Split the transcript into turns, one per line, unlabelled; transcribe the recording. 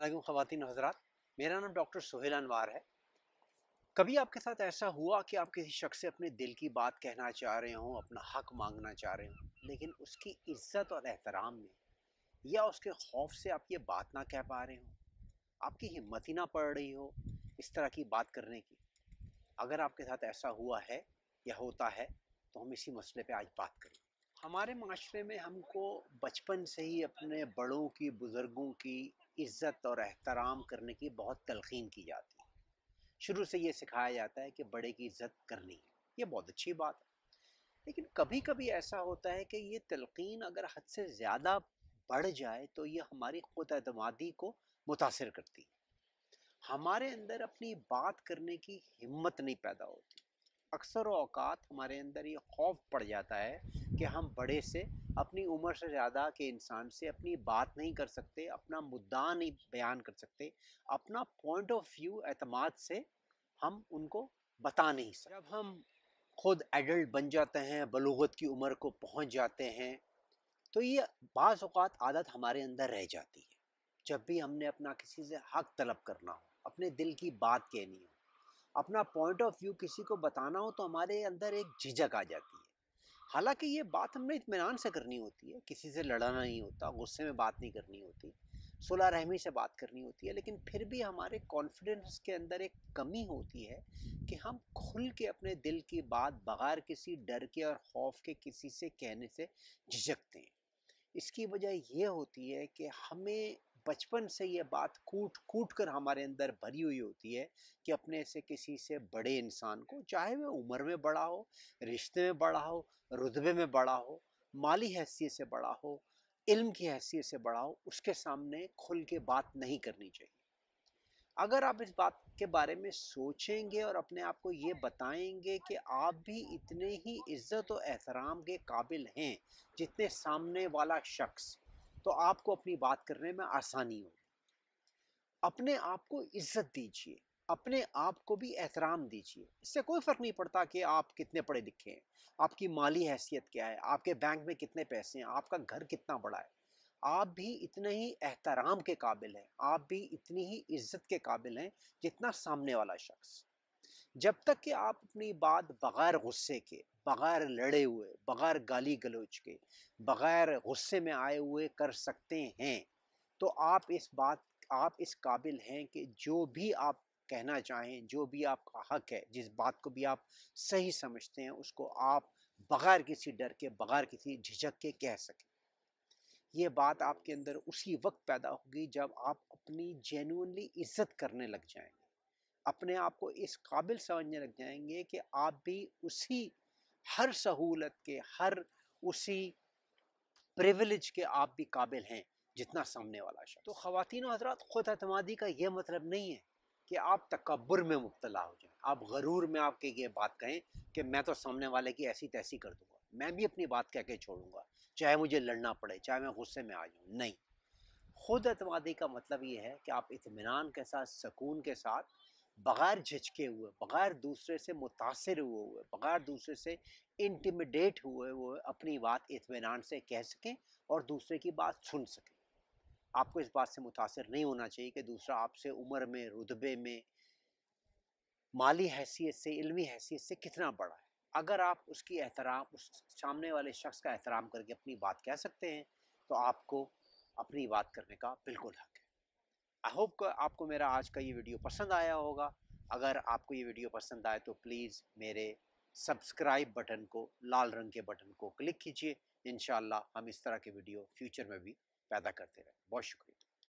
वालेकुम ख़वातीन और हज़रात, मेरा नाम डॉक्टर सोहेल अनवार है। कभी आपके साथ ऐसा हुआ कि आप किसी शख्स से अपने दिल की बात कहना चाह रहे हों, अपना हक़ मांगना चाह रहे हों, लेकिन उसकी इज़्ज़त और एहतराम में या उसके खौफ से आप ये बात ना कह पा रहे हों, आपकी हिम्मत ही ना पड़ रही हो इस तरह की बात करने की? अगर आपके साथ ऐसा हुआ है या होता है तो हम इसी मसले पे आज बात करें। हमारे माशरे में हमको बचपन से ही अपने बड़ों की, बुज़ुर्गों की इज़्ज़त और एहतराम करने की बहुत तलक़ीन की जाती है। शुरू से ये सिखाया जाता है कि बड़े की इज़्ज़त करनी है। ये बहुत अच्छी बात है। लेकिन कभी-कभी ऐसा होता है कि ये तलक़ीन अगर हद से ज़्यादा बढ़ जाए तो ये हमारी ख़ुद एतमादी को मुतासिर करती है। हमारे अंदर अपनी बात करने की हिम्मत नहीं पैदा होती। अक्सर औक़ात हमारे अंदर ये खौफ पड़ जाता है कि हम बड़े से, अपनी उम्र से ज़्यादा के इंसान से अपनी बात नहीं कर सकते, अपना मुद्दा नहीं बयान कर सकते, अपना पॉइंट ऑफ व्यू एतमाद से हम उनको बता नहीं सकते। जब हम खुद एडल्ट बन जाते हैं, बलूगत की उम्र को पहुँच जाते हैं, तो ये बाज़ औक़ात आदत हमारे अंदर रह जाती है। जब भी हमने अपना किसी से हक़ तलब करना हो, अपने दिल की बात कहनी हो, अपना पॉइंट ऑफ व्यू किसी को बताना हो, तो हमारे अंदर एक झिझक आ जाती है। हालांकि ये बात हमने इत्मीनान से करनी होती है, किसी से लड़ना नहीं होता, गुस्से में बात नहीं करनी होती, सुलह रहमी से बात करनी होती है, लेकिन फिर भी हमारे कॉन्फिडेंस के अंदर एक कमी होती है कि हम खुल के अपने दिल की बात बगैर किसी डर के और खौफ के किसी से कहने से झिझकते हैं। इसकी वजह ये होती है कि हमें बचपन से ये बात कूट कूट कर हमारे अंदर भरी हुई होती है कि अपने से किसी से बड़े इंसान को, चाहे वह उम्र में बड़ा हो, रिश्ते में बड़ा हो, रुतबे में बड़ा हो, माली हैसियत से बड़ा हो, इल्म की हैसियत से बड़ा हो, उसके सामने खुल के बात नहीं करनी चाहिए। अगर आप इस बात के बारे में सोचेंगे और अपने आप को ये बताएंगे कि आप भी इतने ही इज्जत और एहतराम के काबिल हैं जितने सामने वाला शख्स, तो आपको अपनी बात करने में आसानी होगी। अपने आप को इज्जत दीजिए, अपने आप को भी एहतराम दीजिए। इससे कोई फ़र्क नहीं पड़ता कि आप कितने पढ़े लिखे हैं, आपकी माली हैसियत क्या है, आपके बैंक में कितने पैसे हैं, आपका घर कितना बड़ा है। आप भी इतने ही एहतराम के काबिल हैं, आप भी इतनी ही इज्जत के काबिल हैं जितना सामने वाला शख्स। जब तक कि आप अपनी बात बगैर गुस्से के, बगैर लड़े हुए, बगैर गाली गलौज के, बगैर गुस्से में आए हुए कर सकते हैं, तो आप इस काबिल हैं कि जो भी आप कहना चाहें, जो भी आपका हक है, जिस बात को भी आप सही समझते हैं, उसको आप बगैर किसी डर के, बगैर किसी झिझक के कह सकें। ये बात आपके अंदर उसी वक्त पैदा होगी जब आप अपनी जेन्युइनली इज्जत करने लग जाएंगे, अपने आप को इस काबिल समझने लग जाएंगे कि आप भी उसी हर सहूलत के, हर उसी प्रिविलेज के आप भी काबिल हैं जितना सामने वाला शख्स। तो ख़वातीन और हज़रात, ख़ुद एतमादी का ये मतलब नहीं है कि आप तकब्बुर में मुब्तला हो जाएं, आप गरूर में आपके ये बात कहें कि मैं तो सामने वाले की ऐसी तैसी कर दूंगा, मैं भी अपनी बात कह के छोड़ूंगा, चाहे मुझे लड़ना पड़े, चाहे मैं गुस्से में आ जाऊँ। नहीं, खुद एतमादी का मतलब ये है कि आप इत्मीनान के साथ, सुकून के साथ, बग़ैर झिझके हुए, बग़ैर दूसरे से मुतासिर हुए, बग़ैर दूसरे से इंटिमिडेट हुए अपनी बात इत्मीनान से कह सकें और दूसरे की बात सुन सकें। आपको इस बात से मुतासिर नहीं होना चाहिए कि दूसरा आपसे उम्र में, रुतबे में, माली हैसियत से, इल्मी हैसियत से कितना बड़ा है। अगर आप उसकी एहतराम, उस सामने वाले शख्स का एहतराम करके अपनी बात कह सकते हैं, तो आपको अपनी बात करने का बिल्कुल हक है। आई होप आपको मेरा आज का ये वीडियो पसंद आया होगा। अगर आपको ये वीडियो पसंद आए तो प्लीज़ मेरे सब्सक्राइब बटन को, लाल रंग के बटन को क्लिक कीजिए। इंशाअल्लाह हम इस तरह के वीडियो फ्यूचर में भी पैदा करते रहें। बहुत शुक्रिया।